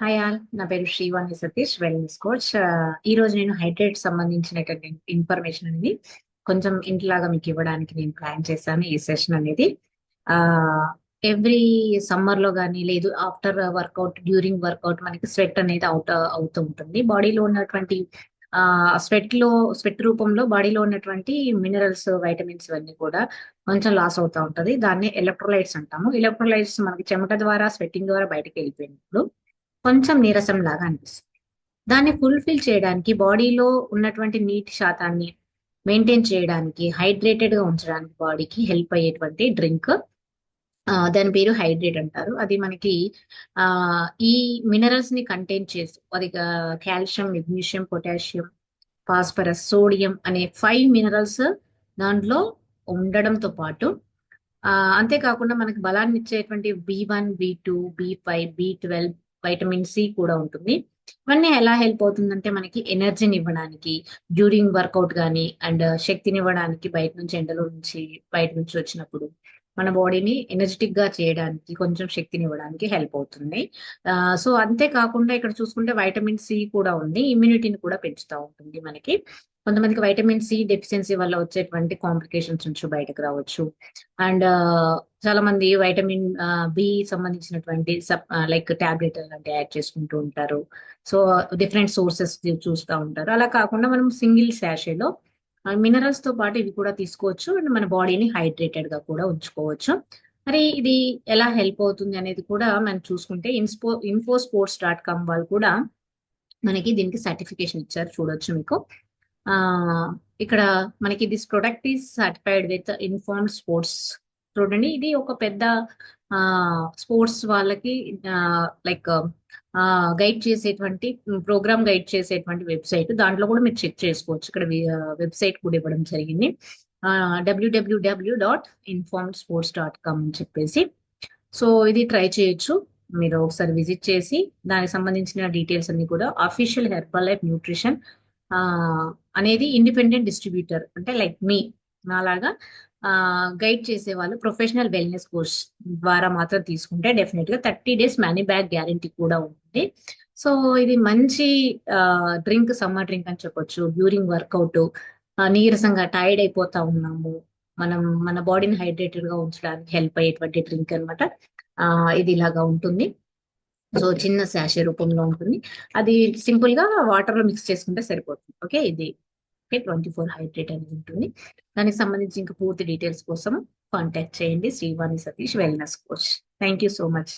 Hi all, నా పేరు Srivani Satish, wellness coach. ఈ రోజు నేను హైడ్రేట్ సంబంధించినటువంటి ఇన్ఫర్మేషన్ అనేది కొంచెం ఇంట్లాగా మీకు ఇవ్వడానికి నేను ప్లాన్ చేశాను ఈ సెషన్ అనేది. ఆ ఎవ్రీ సమ్మర్ లో కానీ లేదు ఆఫ్టర్ వర్కౌట్, డ్యూరింగ్ వర్కౌట్ మనకి స్వెట్ అనేది అవుతూ ఉంటుంది. బాడీలో ఉన్నటువంటి ఆ స్వెట్ రూపంలో బాడీలో ఉన్నటువంటి మినరల్స్, వైటమిన్స్ ఇవన్నీ కూడా కొంచెం లాస్ అవుతా ఉంటది. దాన్ని ఎలక్ట్రోలైట్స్ అంటాము. ఎలక్ట్రోలైట్స్ మనకి చెమట ద్వారా, స్వెట్టింగ్ ద్వారా బయటకు వెళ్ళిపోయినప్పుడు కొంచెం నీరసం లాగా అనిపిస్తుంది. దాన్ని ఫుల్ఫిల్ చేయడానికి బాడీలో ఉన్నటువంటి నీటి శాతాన్ని మెయింటైన్ చేయడానికి, హైడ్రేటెడ్ గా ఉంచడానికి బాడీకి హెల్ప్ అయ్యేటువంటి డ్రింక్. దాని పేరు హైడ్రేట్ అంటారు. అది మనకి ఆ ఈ మినరల్స్ ని కంటైన్ చేసి, అది calcium, magnesium, potassium, phosphorus, sodium అనే 5 మినరల్స్ దాంట్లో ఉండడంతో పాటు అంతేకాకుండా మనకి బలాన్ని ఇచ్చేటువంటి B1, B2, B5, B12, vitamin C కూడా ఉంటుంది. ఇవన్నీ ఎలా హెల్ప్ అవుతుందంటే మనకి ఎనర్జీని ఇవ్వడానికి, డ్యూరింగ్ వర్కౌట్ కానీ అండ్ శక్తినివ్వడానికి, బయట నుంచి వచ్చినప్పుడు మన బాడీని ఎనర్జెటిక్ గా చేయడానికి, కొంచెం శక్తినివ్వడానికి హెల్ప్ అవుతుంది. సో అంతేకాకుండా ఇక్కడ చూసుకుంటే వైటమిన్ సి కూడా ఉంది, ఇమ్యూనిటీని కూడా పెంచుతూ ఉంటుంది మనకి. కొంతమందికి వైటమిన్ సి డెఫిషియన్సీ వల్ల వచ్చేటువంటి కాంప్లికేషన్స్ నుంచి బయటకు రావచ్చు. అండ్ చాలా మంది వైటమిన్ బి సంబంధించినటువంటి లైక్ టాబ్లెట్ అలాంటి యాడ్ చేసుకుంటూ ఉంటారు. సో డిఫరెంట్ సోర్సెస్ చూస్తూ ఉంటారు. అలా కాకుండా మనం సింగిల్ శాషేలో మినరల్స్ తో పాటు ఇవి కూడా తీసుకోవచ్చు అండ్ మన బాడీని హైడ్రేటెడ్ గా కూడా ఉంచుకోవచ్చు. మరి ఇది ఎలా హెల్ప్ అవుతుంది అనేది కూడా మనం చూసుకుంటే infosports.com వాళ్ళు కూడా మనకి దీనికి సర్టిఫికేషన్ ఇచ్చారు, చూడొచ్చు మీకు. ఆ ఇక్కడ మనకి this product is certified with informed sports. చూడండి, ఇది ఒక పెద్ద స్పోర్ట్స్ వాళ్ళకి లైక్ గైడ్ చేసేటువంటి గైడ్ చేసేటువంటి వెబ్సైట్. దాంట్లో కూడా మీరు చెక్ చేసుకోవచ్చు. ఇక్కడ వెబ్సైట్ కూడా ఇవ్వడం జరిగింది, www.informedsports.com అని చెప్పేసి. సో ఇది ట్రై చేయొచ్చు, మీరు ఒకసారి విజిట్ చేసి దానికి సంబంధించిన డీటెయిల్స్ అన్ని కూడా. అఫీషియల్ హెర్బల్ లైఫ్ న్యూట్రిషన్ అనేది ఇండిపెండెంట్ డిస్ట్రిబ్యూటర్, అంటే లైక్ మీ అలాగా గైడ్ చేసే వాళ్ళు ప్రొఫెషనల్ వెల్నెస్ కోర్స్ ద్వారా మాత్రం తీసుకుంటే డెఫినెట్ గా 30 days మనీ బ్యాక్ గ్యారంటీ కూడా ఉంటుంది. సో ఇది మంచి సమ్మర్ డ్రింక్ అని చెప్పొచ్చు. డ్యూరింగ్ వర్కౌట్ నీరసంగా టైర్డ్ అయిపోతా ఉన్నాము, మనం మన బాడీని హైడ్రేటెడ్ గా ఉంచడానికి హెల్ప్ అయ్యేటువంటి డ్రింక్ అనమాట. ఇది ఇలాగా ఉంటుంది. సో చిన్న శాషే రూపంలో ఉంటుంది. అది సింపుల్ గా వాటర్ లో మిక్స్ చేసుకుంటే సరిపోతుంది. ఓకే, ఇది 24 హైడ్రేట్ అనేది ఉంటుంది. దానికి సంబంధించి ఇంకా పూర్తి డీటెయిల్స్ కోసం కాంటాక్ట్ చేయండి, Srivani Satish, wellness coach. Thank you so much.